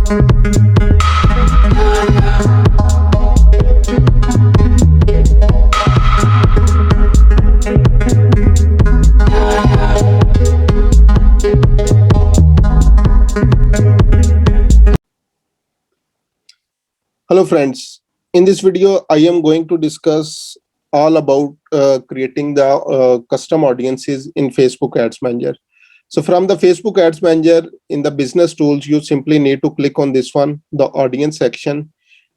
Hello friends, in this video I am going to discuss all about creating the custom audiences in Facebook Ads Manager. So from the Facebook Ads Manager in the business tools, you simply need to click on this one, the audience section.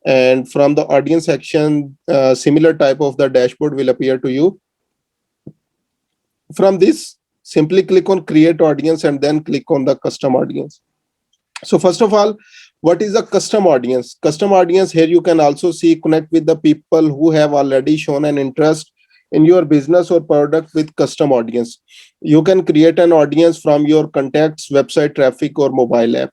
And from the audience section, similar type of the dashboard will appear to you. From this, simply click on create audience and then click on the custom audience. So first of all, what is a custom audience? Custom audience, here you can also see connect with the people who have already shown an interest in your business or product with custom audience. You can create an audience from your contacts, website traffic, or mobile app.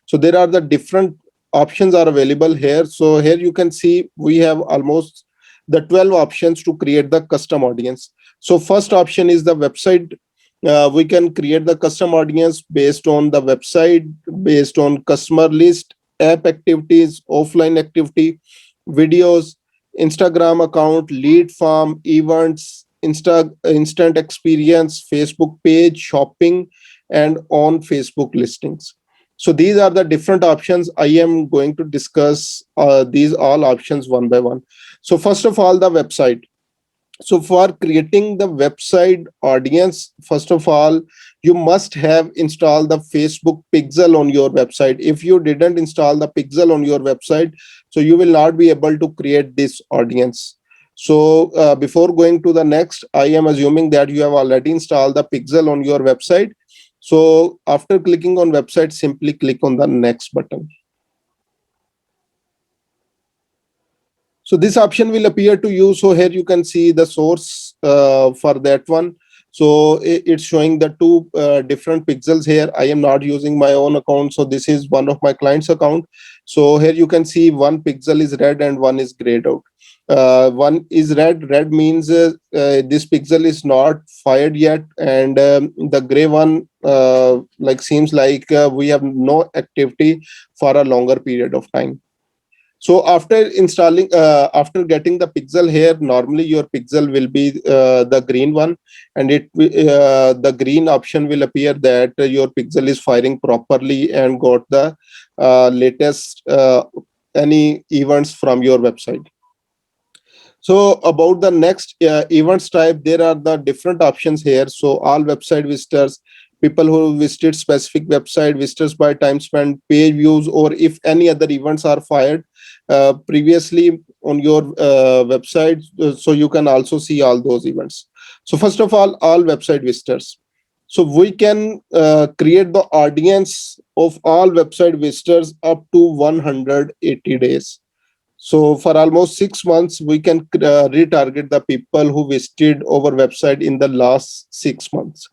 So there are the different options are available here. So here you can see we have almost the 12 options to create the custom audience. So first option is the website. We can create the custom audience based on the website, based on customer list, app activities, offline activity, videos, Instagram account, lead farm, events, instant experience, Facebook page, shopping, and on Facebook listings. So these are the different options. I am going to discuss these all options one by one. So first of all, the website. So for creating the website audience, first of all, you must have installed the Facebook pixel on your website. If you didn't install the pixel on your website, so you will not be able to create this audience. So before going to the next, I am assuming that you have already installed the pixel on your website. So after clicking on website, simply click on the next button. So this option will appear to you. So here you can see the source for that one. So it's showing the two different pixels here. I am not using my own account. So this is one of my client's account. So here you can see one pixel is red and one is grayed out. One is red. Red means this pixel is not fired yet. And the gray one like seems like we have no activity for a longer period of time. So after installing, after getting the pixel here, normally your pixel will be the green one, and the green option will appear that your pixel is firing properly and got the latest any events from your website. So about the next events type, there are the different options here. So all website visitors, people who visited specific website, visitors by time spent, page views, or if any other events are fired previously on your website, so you can also see all those events. So first of all website visitors. So we can create the audience of all website visitors up to 180 days. So for almost 6 months, we can retarget the people who visited our website in the last 6 months.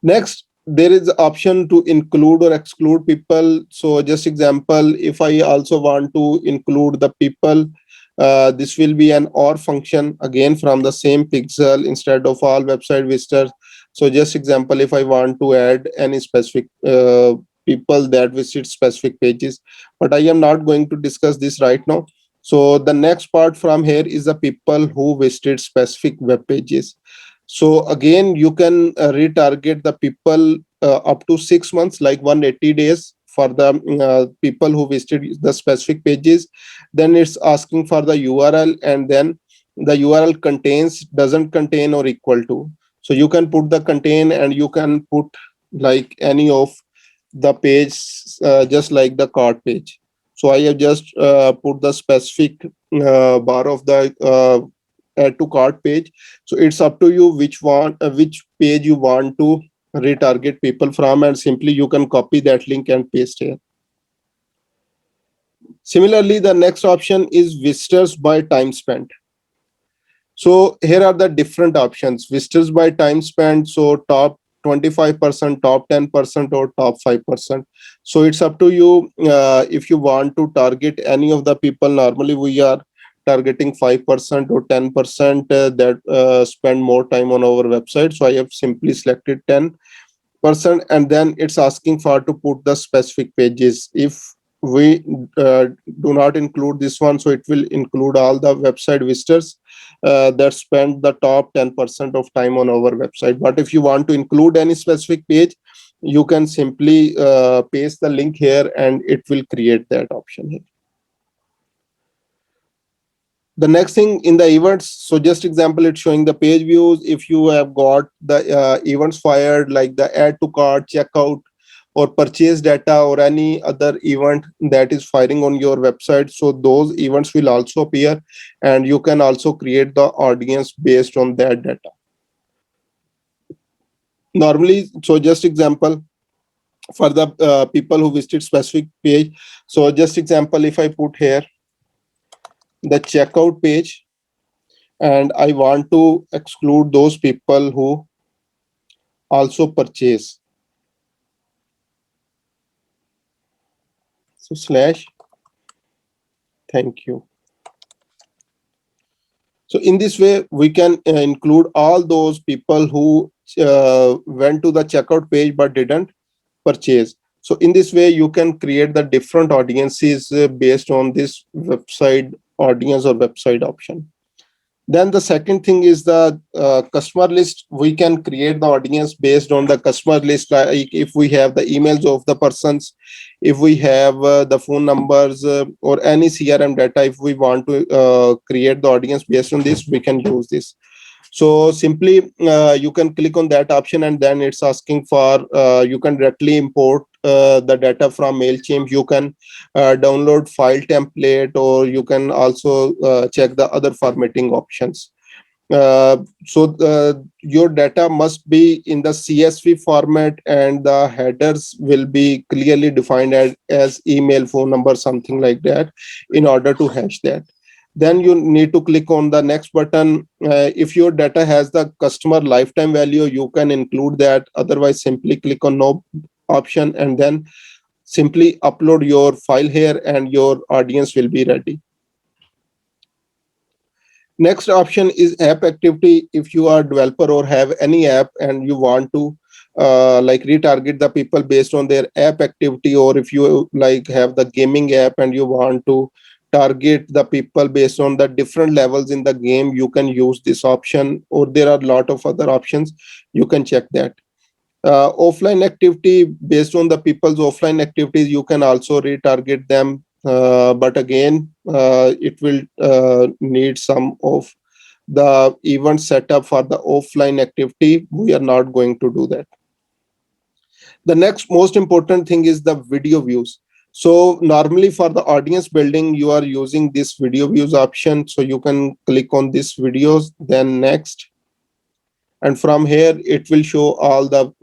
Next, there is option to include or exclude people. So just example, if I also want to include the people, this will be an OR function again from the same pixel instead of all website visitors. So just example, if I want to add any specific people that visit specific pages, but I am not going to discuss this right now. So the next part from here is the people who visited specific web pages. So again, you can retarget the people up to 6 months, like 180 days for the people who visited the specific pages. Then it's asking for the URL, and then the URL contains, doesn't contain, or equal to. So you can put the contain, and you can put like any of the page, just like the cart page. So I have just put the specific bar of the add to cart page. So it's up to you which page you want to retarget people from, and simply you can copy that link and paste here. Similarly, the next option is visitors by time spent. So here are the different options. Visitors by time spent, so top 25%, top 10%, or top 5%. So it's up to you if you want to target any of the people. Normally we are targeting 5% or 10% that spend more time on our website. So I have simply selected 10. person, and then it's asking for to put the specific pages. If we do not include this one, so it will include all the website visitors that spend the top 10% of time on our website. But if you want to include any specific page, you can simply paste the link here and it will create that option here. The next thing in the events, so just example, it's showing the page views. If you have got the events fired, like the add to cart, checkout, or purchase data, or any other event that is firing on your website, so those events will also appear, and you can also create the audience based on that data normally. So just example, for the people who visited specific page, so just example, if I put here the checkout page, and I want to exclude those people who also purchase. So slash thank you. So in this way, we can include all those people who went to the checkout page but didn't purchase. So in this way, you can create the different audiences based on this website audience or website option. Then the second thing is the customer list. We can create the audience based on the customer list. Like if we have the emails of the persons, if we have the phone numbers or any CRM data, if we want to create the audience based on this, we can use this. So simply you can click on that option, and then it's asking for you can directly import the data from MailChimp. You can download file template, or you can also check the other formatting options. So your data must be in the CSV format, and the headers will be clearly defined as email, phone number, something like that, in order to hash that. Then you need to click on the next button. If your data has the customer lifetime value, you can include that. Otherwise, simply click on no option, and then simply upload your file here, and your audience will be ready. Next option is app activity. If you are a developer or have any app and you want to like retarget the people based on their app activity, or if you like have the gaming app and you want to target the people based on the different levels in the game, you can use this option, or there are a lot of other options. You can check that. Offline activity, based on the people's offline activities, you can also retarget them, but again it will need some of the event setup for the offline activity. We are not going to do that. The next most important thing is the video views. So normally for the audience building, you are using this video views option, so you can click on this videos, then next, and from here it will show all the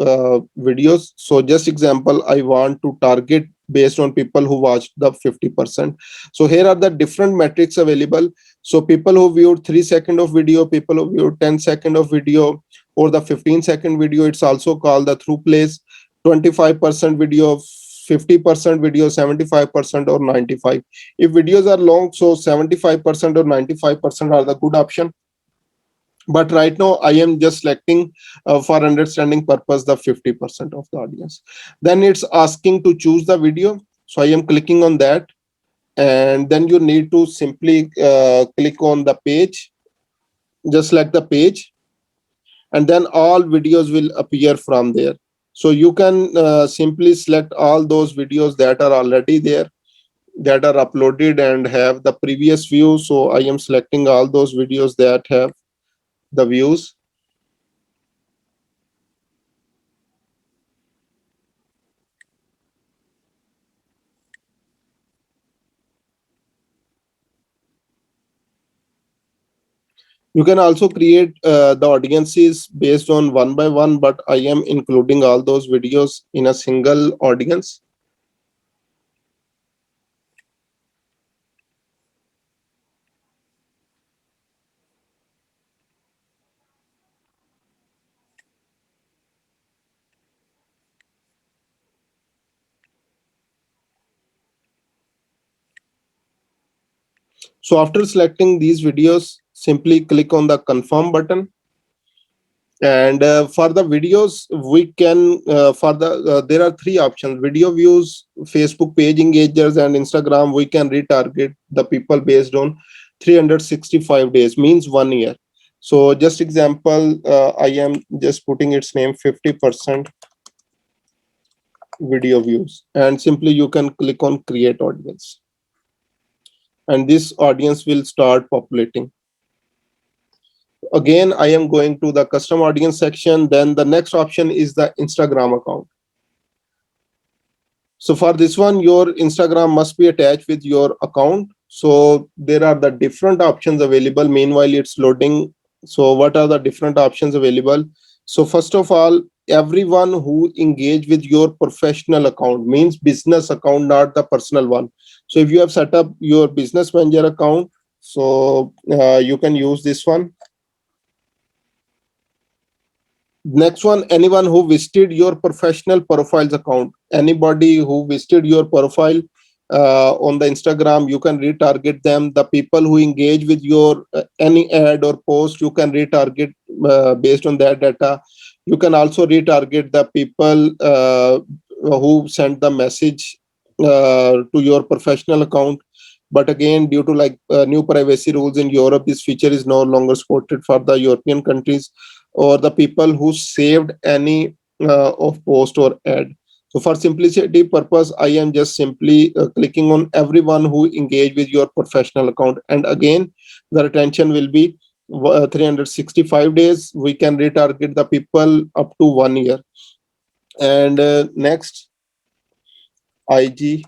videos. So just example, I want to target based on people who watched the 50%. So here are the different metrics available. So people who viewed 3 seconds of video, people who viewed 10 seconds of video, or the 15-second video, it's also called the through plays. 25% video, 50% video, 75%, or 95. If videos are long, so 75% or 95% are the good option. But right now I am just selecting for understanding purpose the 50% of the audience. Then it's asking to choose the video, so I am clicking on that, and then you need to simply click on the page, just like the page, and then all videos will appear from there. So you can simply select all those videos that are already there, that are uploaded and have the previous view. So I am selecting all those videos that have the views. You can also create the audiences based on one by one, but I am including all those videos in a single audience. So after selecting these videos, simply click on the confirm button. And for the videos, we can for the there are three options: video views, Facebook page engagers, and Instagram. We can retarget the people based on 365 days, means 1 year. So just example, I am just putting its name 50% video views, and simply you can click on create audience, and this audience will start populating. Again, I am going to the custom audience section. Then the next option is the Instagram account. So for this one, your Instagram must be attached with your account. So there are the different options available. Meanwhile, it's loading. So what are the different options available? So first of all, everyone who engage with your professional account, means business account, not the personal one. So if you have set up your business manager account, so you can use this one. Next one, anyone who visited your professional profiles account. Anybody who visited your profile on the Instagram, you can retarget them. The people who engage with your any ad or post, you can retarget based on that data. You can also retarget the people who sent the message to your professional account. But again, due to like new privacy rules in Europe, this feature is no longer supported for the European countries, or the people who saved any of post or ad. So for simplicity purpose, I am just simply clicking on everyone who engage with your professional account. And again, the retention will be 365 days. We can retarget the people up to 1 year. And next, IG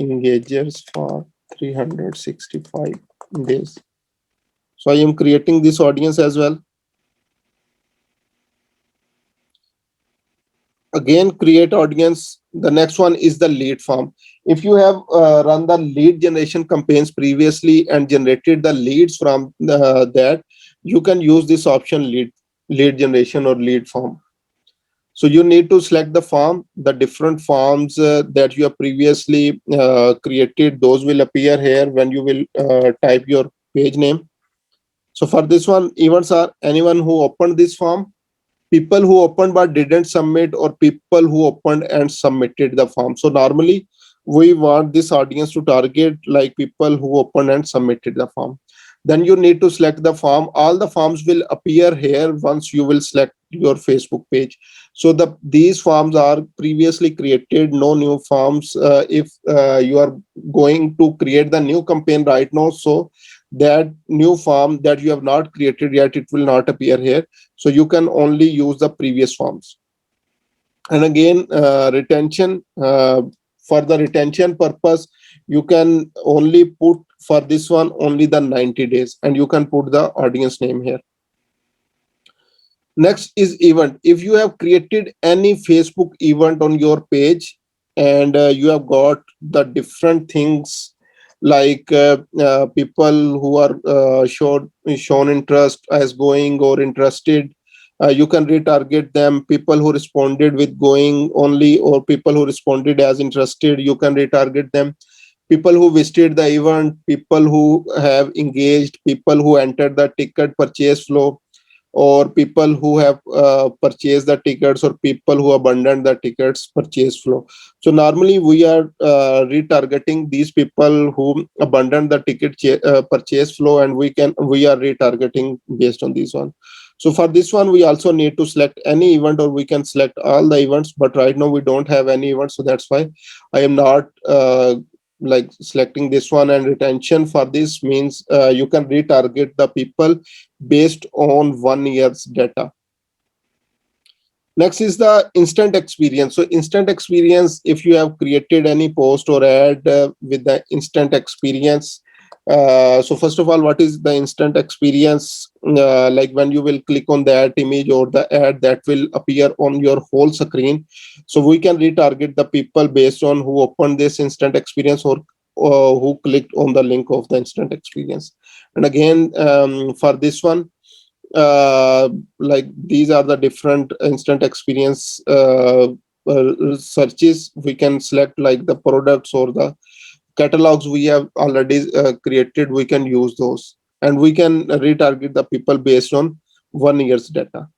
engagers for 365 days. So I am creating this audience as well. Again, create audience. The next one is the lead form. If you have run the lead generation campaigns previously and generated the leads from that, you can use this option, lead generation or lead form. So you need to select the form. The different forms that you have previously created, those will appear here when you will type your page name. So for this one, events are anyone who opened this form, people who opened but didn't submit, or people who opened and submitted the form. So normally we want this audience to target like people who opened and submitted the form. Then you need to select the form. All the forms will appear here once you will select your Facebook page. So these forms are previously created, no new forms. If you are going to create the new campaign right now, so that new form that you have not created yet, it will not appear here. So you can only use the previous forms. And again, retention, for the retention purpose, you can only put for this one only the 90 days, and you can put the audience name here. Next is event. If you have created any Facebook event on your page, and you have got the different things like people who are shown interest as going or interested, you can retarget them. People who responded with going only, or people who responded as interested, you can retarget them. People who visited the event, people who have engaged, people who entered the ticket purchase flow, or people who have purchased the tickets, or people who abandoned the tickets purchase flow. So normally we are retargeting these people who abandoned the ticket purchase flow, and we are retargeting based on this one. So for this one, we also need to select any event, or we can select all the events, but right now we don't have any events, so that's why I am not like selecting this one. And retention for this means you can retarget the people based on 1 year's data. Next is the instant experience. So instant experience, if you have created any post or ad with the instant experience. So first of all, what is the instant experience? Like when you will click on that image or the ad, that will appear on your whole screen. So we can retarget the people based on who opened this instant experience, or who clicked on the link of the instant experience. And again, for this one, like these are the different instant experience searches. We can select like the products or the catalogs we have already created. We can use those, and we can retarget the people based on 1 year's data.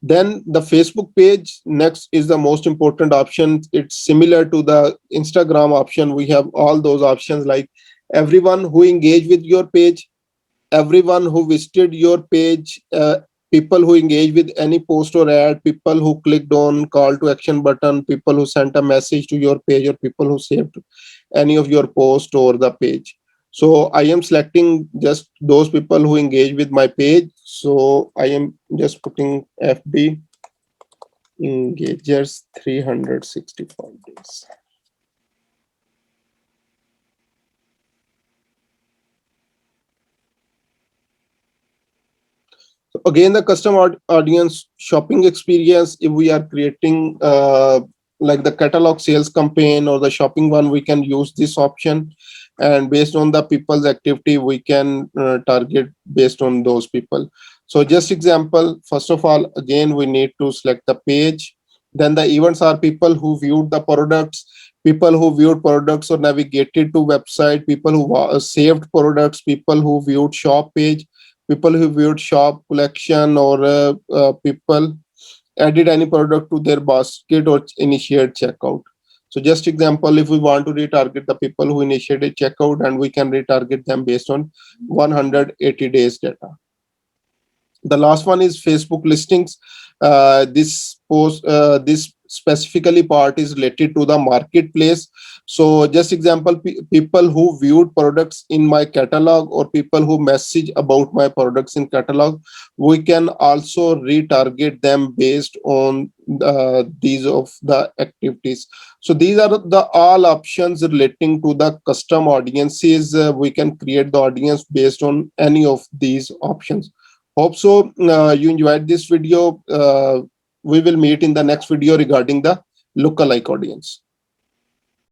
Then the Facebook page next is the most important option. It's similar to the Instagram option. We have all those options like everyone who engage with your page, everyone who visited your page, people who engage with any post or ad, people who clicked on call to action button, people who sent a message to your page, or people who saved any of your post or the page. So I am selecting just those people who engage with my page. So I am just putting FB engagers 365 days. Again, the custom audience shopping experience, if we are creating like the catalog sales campaign or the shopping one, we can use this option, and based on the people's activity we can target based on those people. So just example, first of all, again we need to select the page. Then the events are people who viewed the products, people who viewed products or navigated to website, people who saved products, people who viewed shop page, people who viewed shop collection, or people added any product to their basket or initiate checkout. So just example, if we want to retarget the people who initiated checkout, and we can retarget them based on 180 days data. The last one is Facebook listings. This specifically part is related to the marketplace. So just example, people who viewed products in my catalog, or people who message about my products in catalog, we can also retarget them based on these of the activities. So these are the all options relating to the custom audiences. We can create the audience based on any of these options. Hope so you enjoyed this video. We will meet in the next video regarding the lookalike audience.